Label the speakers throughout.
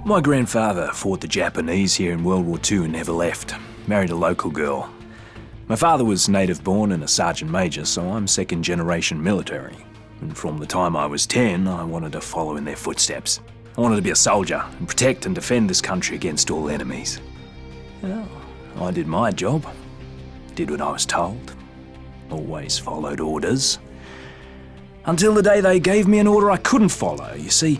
Speaker 1: My grandfather fought the Japanese here in World War II and never left. Married a local girl. My father was native born and a sergeant major, so I'm second generation military. And from the time I was 10, I wanted to follow in their footsteps. I wanted to be a soldier and protect and defend this country against all enemies. Well, I did my job. Did what I was told. Always followed orders. Until the day they gave me an order I couldn't follow. You see,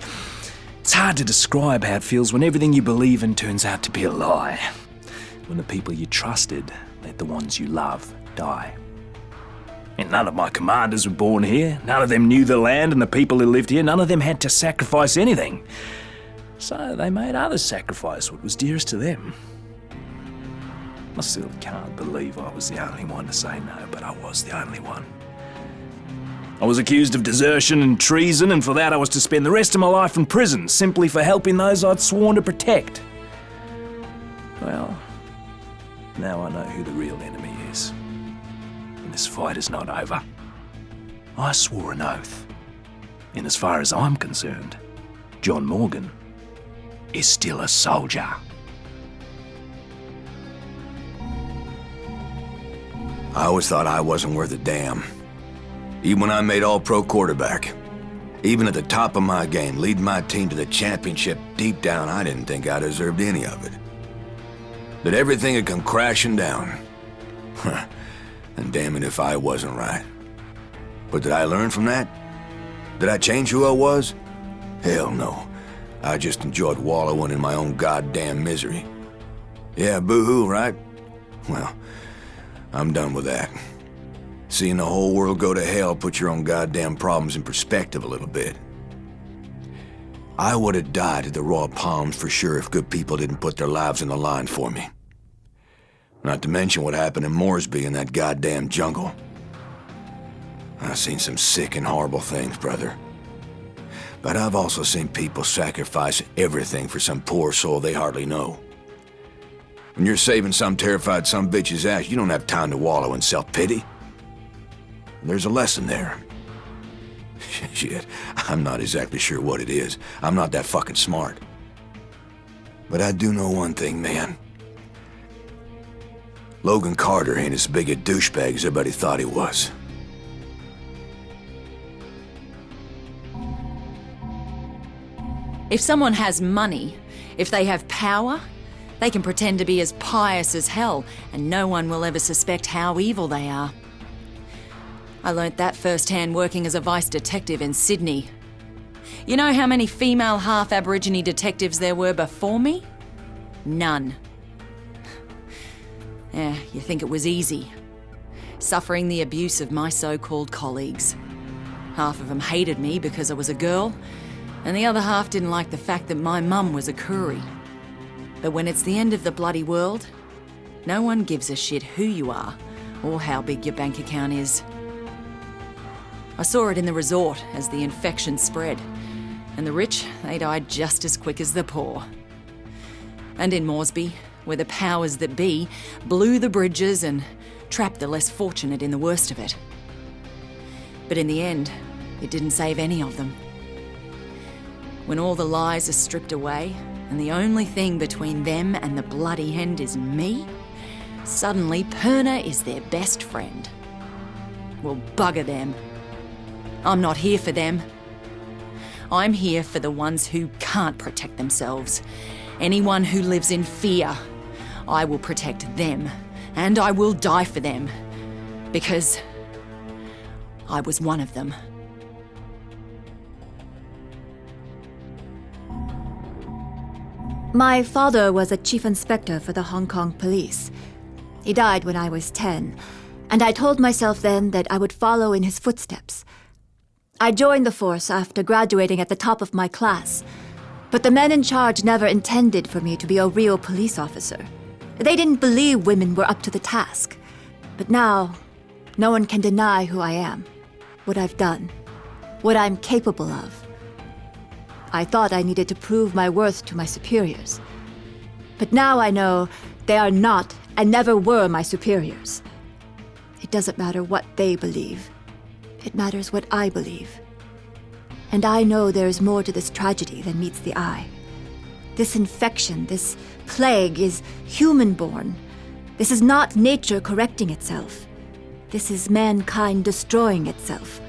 Speaker 1: it's hard to describe how it feels when everything you believe in turns out to be a lie. When the people you trusted let the ones you love die. And none of my commanders were born here. None of them knew the land and the people who lived here. None of them had to sacrifice anything. So they made others sacrifice what was dearest to them. I still can't believe I was the only one to say no, but I was the only one. I was accused of desertion and treason, and for that I was to spend the rest of my life in prison, simply for helping those I'd sworn to protect. Well, now I know who the real enemy is. And this fight is not over. I swore an oath. And as far as I'm concerned, John Morgan is still a soldier.
Speaker 2: I always thought I wasn't worth a damn. Even when I made all-pro quarterback. Even at the top of my game, leading my team to the championship, deep down I didn't think I deserved any of it. That everything had come crashing down. And damn it if I wasn't right. But did I learn from that? Did I change who I was? Hell no. I just enjoyed wallowing in my own goddamn misery. Yeah, boo-hoo, right? Well, I'm done with that. Seeing the whole world go to hell put your own goddamn problems in perspective a little bit. I would have died at the Royal Palms for sure if good people didn't put their lives on the line for me. Not to mention what happened in Moresby in that goddamn jungle. I've seen some sick and horrible things, brother. But I've also seen people sacrifice everything for some poor soul they hardly know. When you're saving some terrified sumbitch's ass, you don't have time to wallow in self-pity. There's a lesson there. Shit, I'm not exactly sure what it is. I'm not that fucking smart. But I do know one thing, man. Logan Carter ain't as big a douchebag as everybody thought he was.
Speaker 3: If someone has money, if they have power, they can pretend to be as pious as hell, and no one will ever suspect how evil they are. I learnt that firsthand working as a vice detective in Sydney. You know how many female half-Aborigine detectives there were before me? None. Yeah, you think it was easy. Suffering the abuse of my so-called colleagues. Half of them hated me because I was a girl, and the other half didn't like the fact that my mum was a Koori. But when it's the end of the bloody world, no one gives a shit who you are or how big your bank account is. I saw it in the resort as the infection spread, and the rich, they died just as quick as the poor. And in Moresby, where the powers that be blew the bridges and trapped the less fortunate in the worst of it. But in the end, it didn't save any of them. When all the lies are stripped away, and the only thing between them and the bloody end is me, suddenly Perna is their best friend. Well, bugger them. I'm not here for them. I'm here for the ones who can't protect themselves. Anyone who lives in fear. I will protect them, and I will die for them. Because I was one of them.
Speaker 4: My father was a chief inspector for the Hong Kong police. He died when I was 10, and I told myself then that I would follow in his footsteps. I joined the force after graduating at the top of my class, but the men in charge never intended for me to be a real police officer. They didn't believe women were up to the task. But now, no one can deny who I am, what I've done, what I'm capable of. I thought I needed to prove my worth to my superiors. But now I know they are not and never were my superiors. It doesn't matter what they believe. It matters what I believe. And I know there is more to this tragedy than meets the eye. This infection, this plague is human-born. This is not nature correcting itself. This is mankind destroying itself.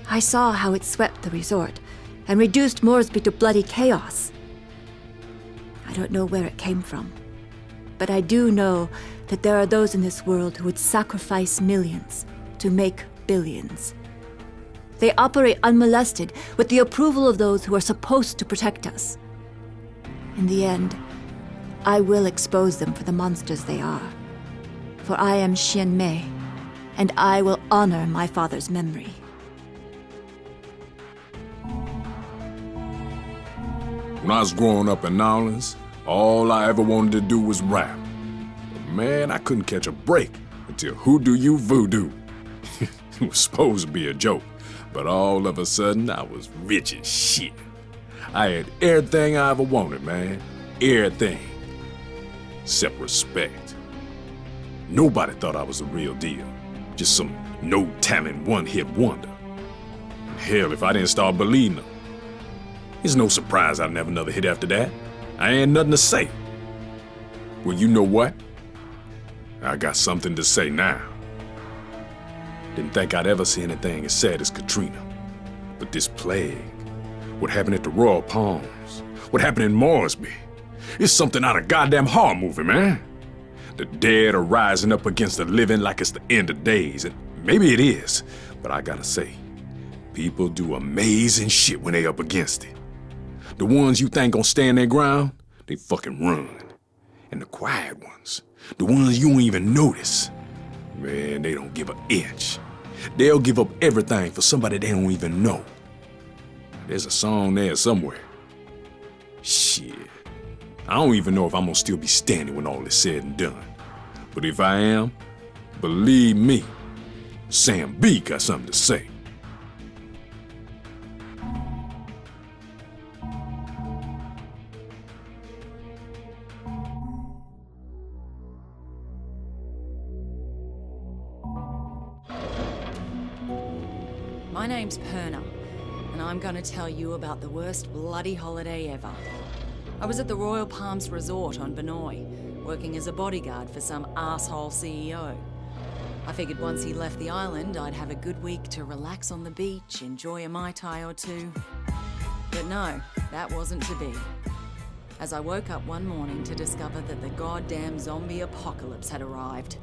Speaker 4: I saw how it swept the resort and reduced Moresby to bloody chaos. I don't know where it came from, but I do know that there are those in this world who would sacrifice millions to make billions. They operate unmolested with the approval of those who are supposed to protect us. In the end, I will expose them for the monsters they are. For I am Xian Mei, and I will honor my father's memory.
Speaker 5: When I was growing up in New Orleans, all I ever wanted to do was rap. But man, I couldn't catch a break until Who Do You Voodoo? It was supposed to be a joke, but all of a sudden I was rich as shit. I had everything I ever wanted, man. Everything. Except respect. Nobody thought I was the real deal. Just some no-talent one-hit wonder. Hell, if I didn't start believing them. It's no surprise I'd never another hit after that. I ain't nothing to say. Well, you know what? I got something to say now. Didn't think I'd ever see anything as sad as Katrina. But this plague, what happened at the Royal Palms, what happened in Moresby, it's something out of goddamn horror movie, man. The dead are rising up against the living like it's the end of days, and maybe it is, but I gotta say, people do amazing shit when they up against it. The ones you think gon' stand their ground, they fucking run. And the quiet ones, the ones you don't even notice, man, they don't give an inch. They'll give up everything for somebody they don't even know. There's a song there somewhere. Shit. I don't even know if I'm gonna still be standing when all is said and done. But if I am, believe me, Sam B got something to say.
Speaker 3: My name's Perna, and I'm gonna tell you about the worst bloody holiday ever. I was at the Royal Palms Resort on Vinoy, working as a bodyguard for some asshole CEO. I figured once he left the island, I'd have a good week to relax on the beach, enjoy a Mai Tai or two. But no, that wasn't to be. As I woke up one morning to discover that the goddamn zombie apocalypse had arrived.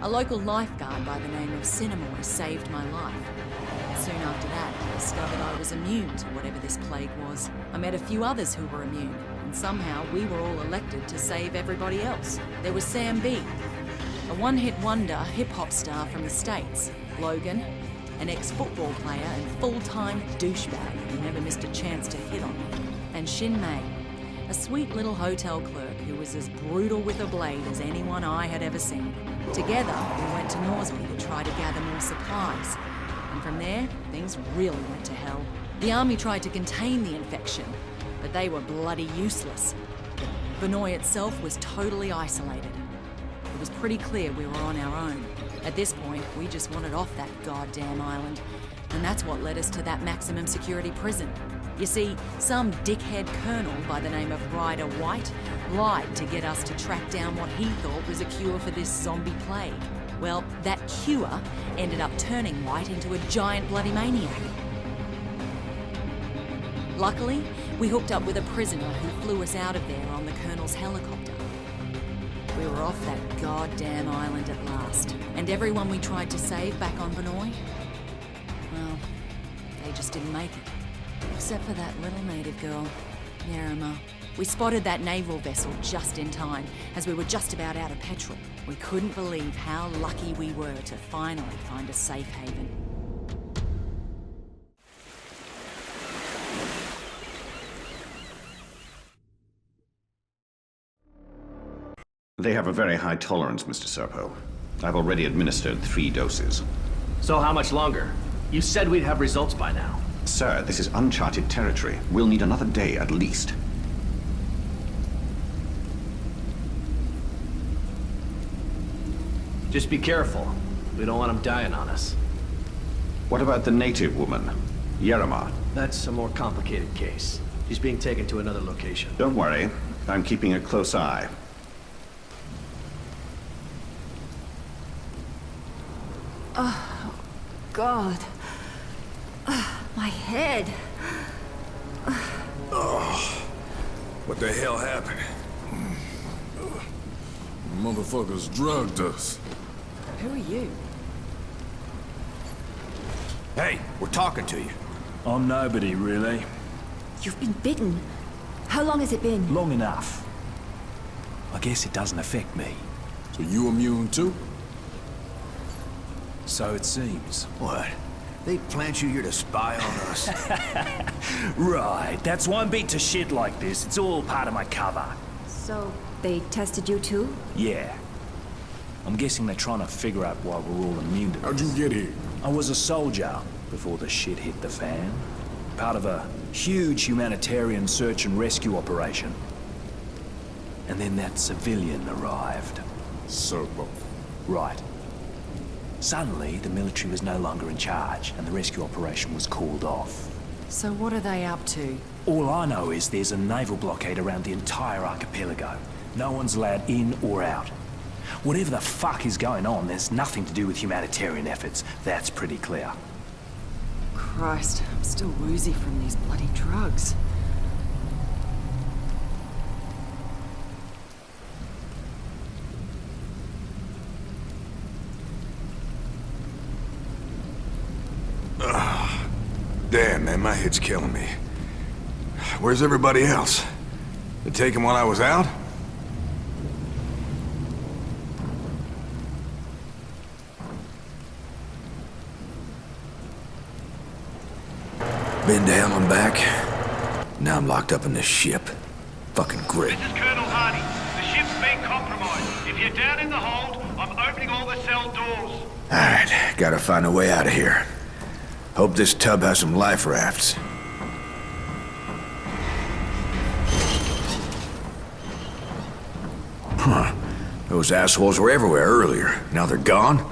Speaker 3: A local lifeguard by the name of Cinemoy saved my life. Soon after that, I discovered I was immune to whatever this plague was. I met a few others who were immune, and somehow we were all elected to save everybody else. There was Sam B, a one-hit wonder hip-hop star from the States. Logan, an ex-football player and full-time douchebag who never missed a chance to hit on me. And Xin Mei, a sweet little hotel clerk who was as brutal with a blade as anyone I had ever seen. Together, we went to Moresby to try to gather more supplies. And from there, things really went to hell. The army tried to contain the infection, but they were bloody useless. Vinoy itself was totally isolated. It was pretty clear we were on our own. At this point, we just wanted off that goddamn island. And that's what led us to that maximum security prison. You see, some dickhead colonel by the name of Ryder White lied to get us to track down what he thought was a cure for this zombie plague. Well, that cure ended up turning White into a giant bloody maniac. Luckily, we hooked up with a prisoner who flew us out of there on the colonel's helicopter. We were off that goddamn island at last. And everyone we tried to save back on Vinoy, well, they just didn't make it. Except for that little native girl, Yarima. We spotted that naval vessel just in time, as we were just about out of petrol. We couldn't believe how lucky we were to finally find a safe haven.
Speaker 6: They have a very high tolerance, Mr. Serpo. I've already administered 3 doses.
Speaker 7: So how much longer? You said we'd have results by now.
Speaker 6: Sir, this is uncharted territory. We'll need another day at least.
Speaker 7: Just be careful. We don't want him dying on us.
Speaker 6: What about the native woman, Yerima?
Speaker 7: That's a more complicated case. She's being taken to another location.
Speaker 6: Don't worry. I'm keeping a close eye.
Speaker 4: God. My head.
Speaker 5: What the hell happened? Motherfuckers drugged us.
Speaker 3: Who are you?
Speaker 2: Hey, we're talking to you.
Speaker 1: I'm nobody, really.
Speaker 4: You've been bitten. How long has it been?
Speaker 1: Long enough. I guess it doesn't affect me.
Speaker 5: So you immune too?
Speaker 1: So it seems.
Speaker 2: What? They plant you here to spy on us?
Speaker 1: Right, that's why I'm beat to shit like this. It's all part of my cover.
Speaker 4: So, they tested you too?
Speaker 1: Yeah. I'm guessing they're trying to figure out why we're all immune to
Speaker 5: How'd
Speaker 1: this.
Speaker 5: you get here?
Speaker 1: I was a soldier before the shit hit the fan. Part of a huge humanitarian search and rescue operation. And then that civilian arrived.
Speaker 5: Serpo.
Speaker 1: Right. Suddenly, the military was no longer in charge, and the rescue operation was called off.
Speaker 3: So what are they up to?
Speaker 1: All I know is there's a naval blockade around the entire archipelago. No one's allowed in or out. Whatever the fuck is going on, there's nothing to do with humanitarian efforts. That's pretty clear.
Speaker 3: Christ, I'm still woozy from these bloody drugs.
Speaker 2: Damn, man, my head's killing me. Where's everybody else? They take him while I was out? Been down and back. Now I'm locked up in this ship. Fucking grit.
Speaker 8: This is Colonel Hardy. The ship's been compromised. If you're down in the hold, I'm opening all the cell doors.
Speaker 2: Alright, gotta find a way out of here. Hope this tub has some life rafts. Huh. Those assholes were everywhere earlier. Now they're gone?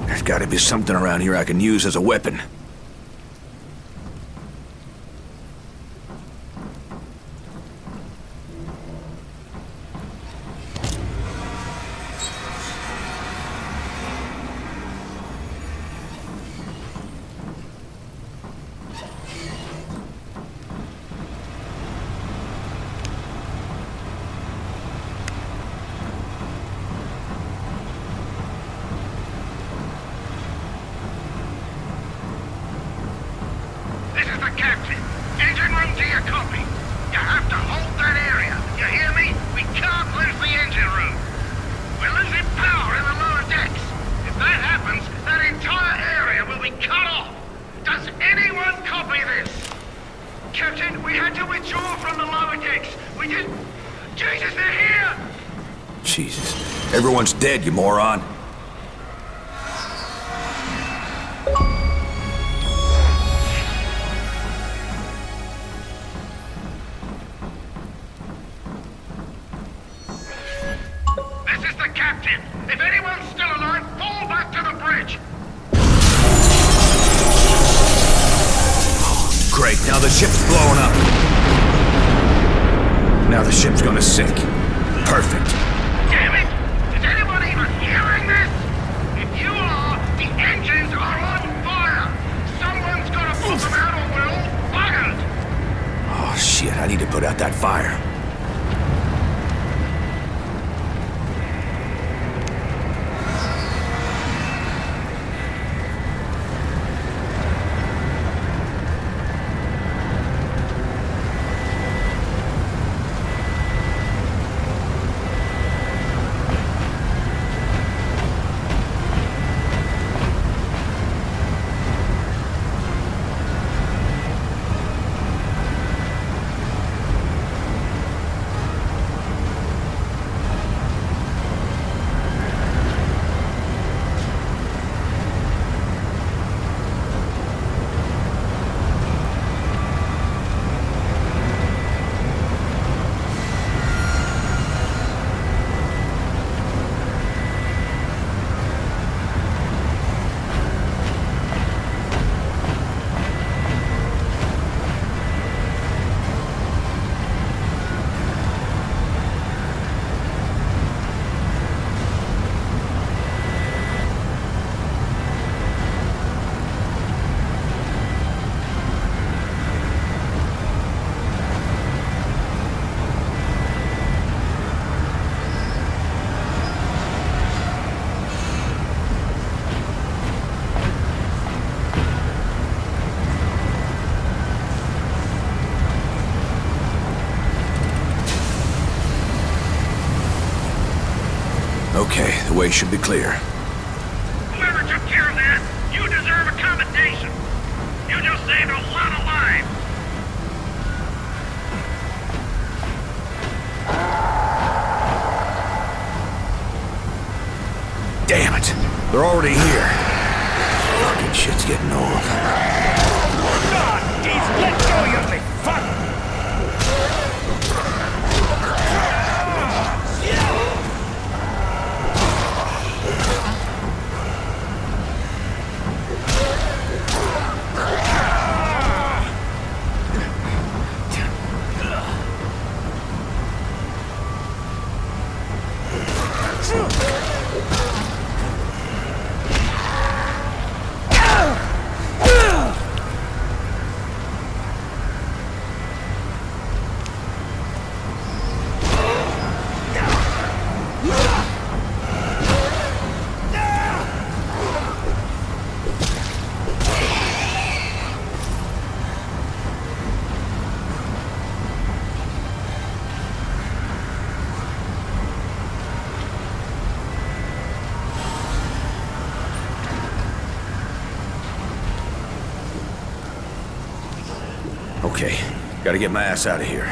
Speaker 2: There's gotta be something around here I can use as a weapon.
Speaker 8: This is the captain. Engine room to your copy. You have to hold that area. You hear me? We can't lose the engine room. We're losing power in the lower decks. If that happens, that entire area will be cut off. Does anyone copy this? Captain, we had to withdraw from the lower decks. We did... Jesus, they're here!
Speaker 2: Jesus. Everyone's dead, you moron.
Speaker 8: This is the captain. If anyone's still alive, fall back to the bridge.
Speaker 2: Great, now the ship's blowing up. Now the ship's gonna sink. Perfect.
Speaker 8: Damn it! Is anyone even hearing this? If you are, the engines are on fire! Someone's gotta put them out or we're all buggered!
Speaker 2: Oh shit, I need to put out that fire. Okay, the way should be clear.
Speaker 8: Whoever took care of that, you deserve a commendation. You just saved a lot of lives.
Speaker 2: Damn it! They're already here. Fucking shit's getting old.
Speaker 8: God, geez, let go, you ugly fuck!
Speaker 2: Okay, gotta get my ass out of here.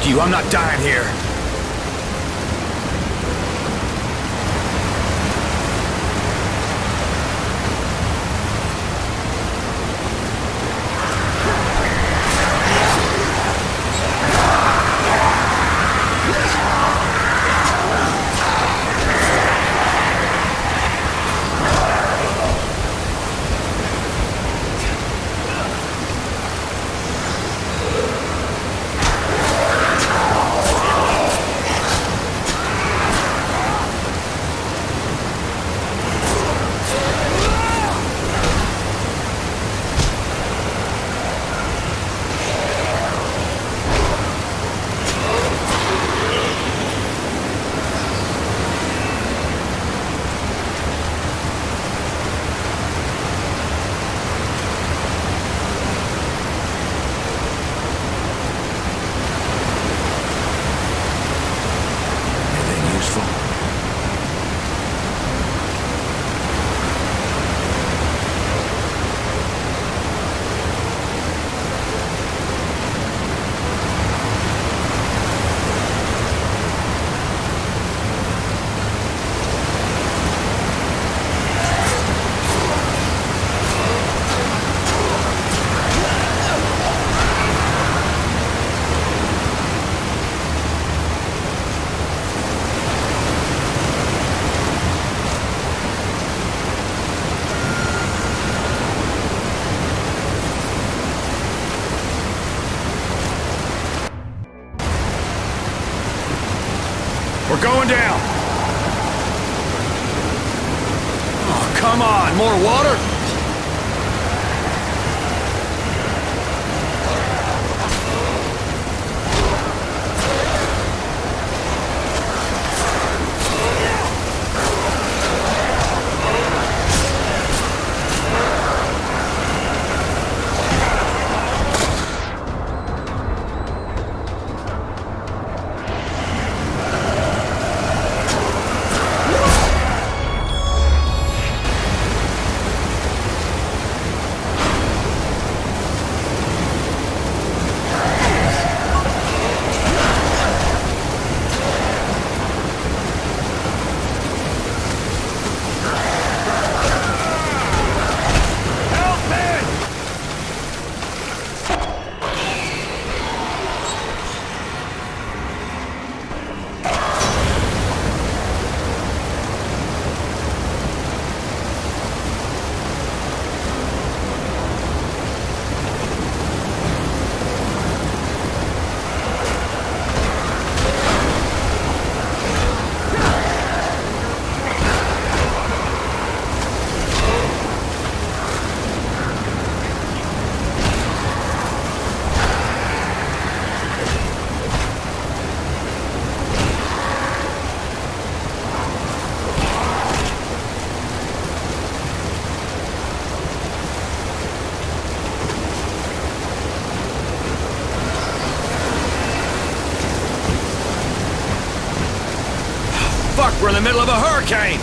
Speaker 2: you, I'm not dying here.
Speaker 1: We're going down. Oh, come on, more water? Fuck, we're in the middle of a hurricane!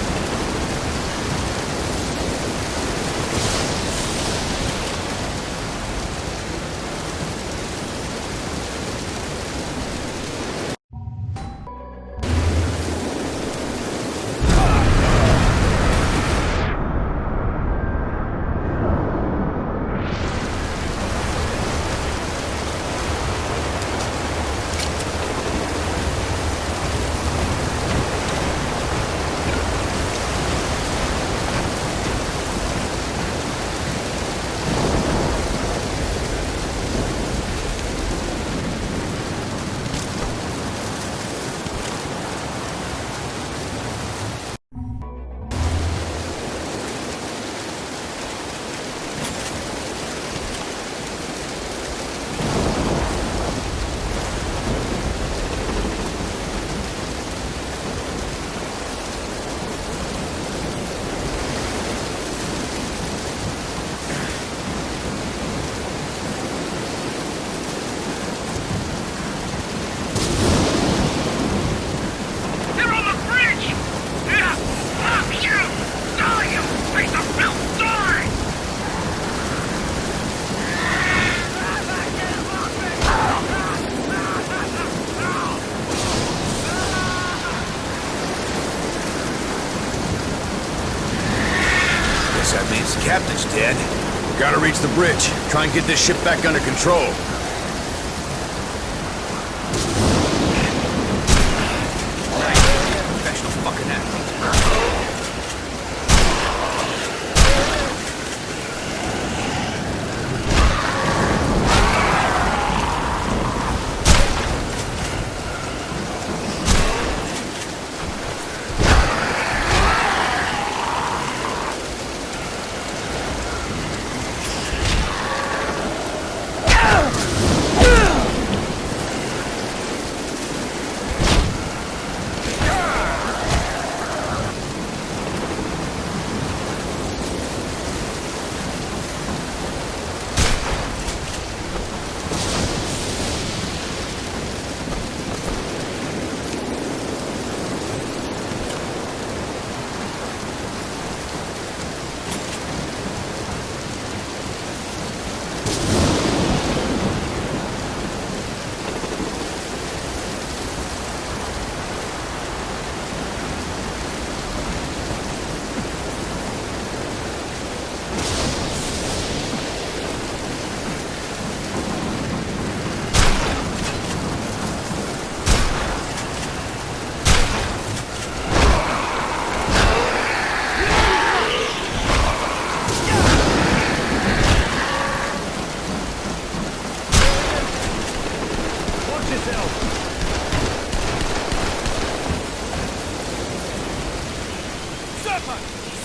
Speaker 2: That means the captain's dead. Gotta reach the bridge. Try and get this ship back under control. Professional fucking athlete.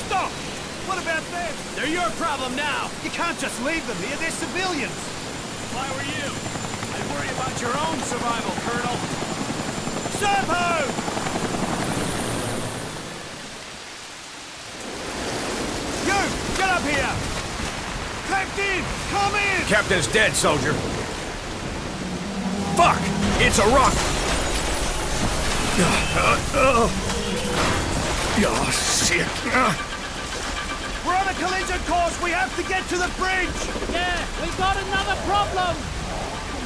Speaker 8: Stop! What about them? They're your problem now. You can't just leave them here. They're civilians. If I were you, I'd worry about your own survival, Colonel. Serpo! You! Get up here! Captain! Come in!
Speaker 2: Captain's dead, soldier. Fuck! It's a rock! Oh, shit.
Speaker 8: We're on a collision course! We have to get to the bridge!
Speaker 9: Yeah, we've got another problem!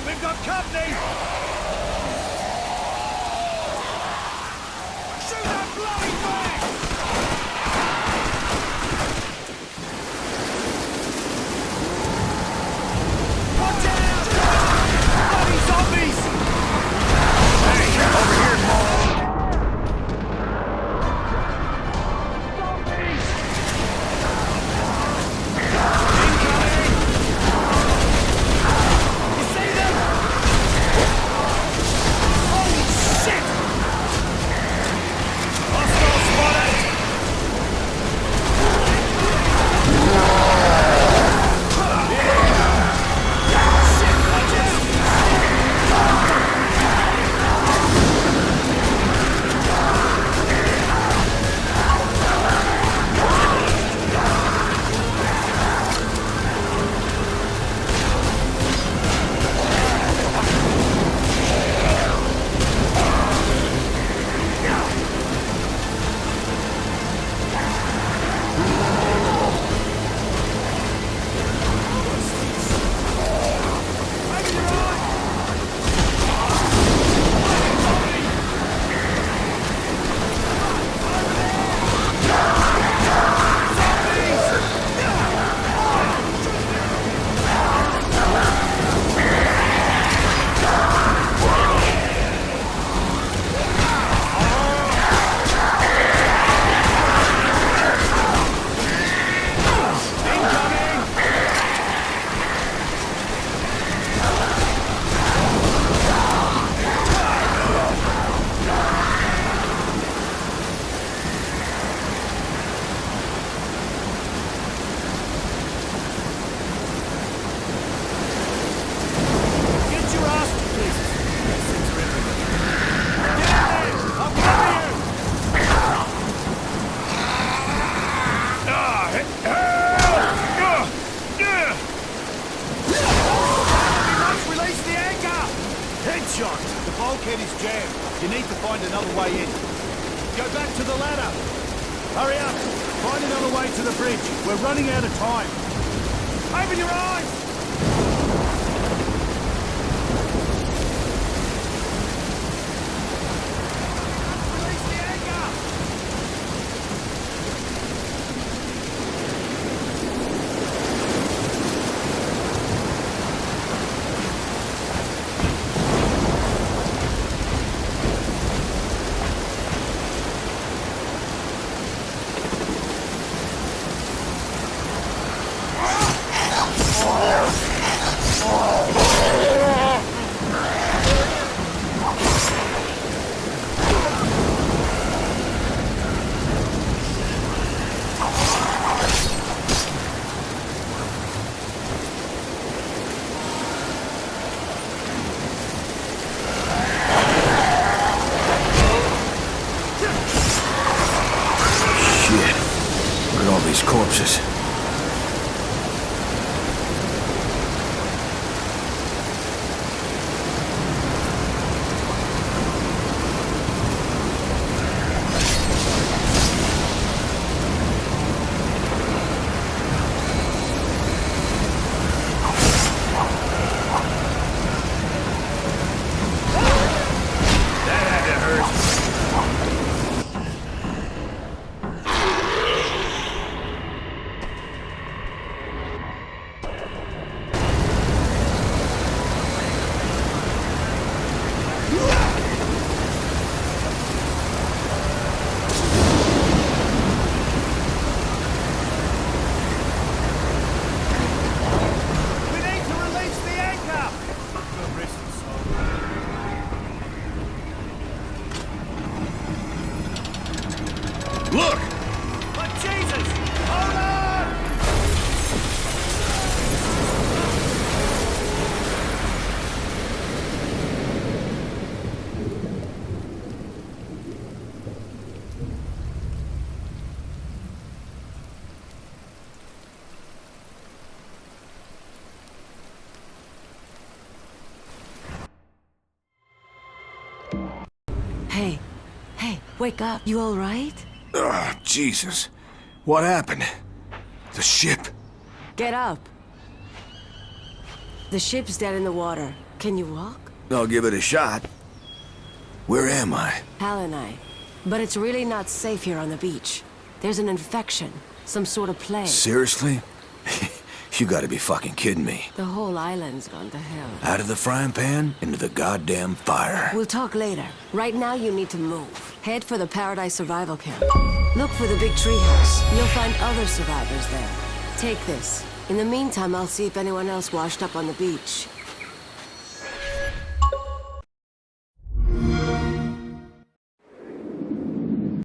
Speaker 8: We've got company! Shoot that bloody thing! Watch out! Bloody zombies! Hey, over here, moron! The bulkhead is jammed. You need to find another way in. Go back to the ladder. Hurry up. Find another way to the bridge. We're running out of time. Open your eyes! Release the anchor!
Speaker 2: all these corpses.
Speaker 8: Look! But Jesus! Hold on!
Speaker 10: Hey, wake up. You all right?
Speaker 2: Ugh, Jesus. What happened? The ship?
Speaker 10: Get up. The ship's dead in the water. Can you walk?
Speaker 2: I'll give it a shot. Where am I?
Speaker 10: Hal and I. But it's really not safe here on the beach. There's an infection. Some sort of plague.
Speaker 2: Seriously? You gotta be fucking kidding me.
Speaker 10: The whole island's gone to hell.
Speaker 2: Out of the frying pan, into the goddamn fire.
Speaker 10: We'll talk later. Right now you need to move. Head for the Paradise Survival Camp. Look for the big treehouse. You'll find other survivors there. Take this. In the meantime, I'll see if anyone else washed up on the beach.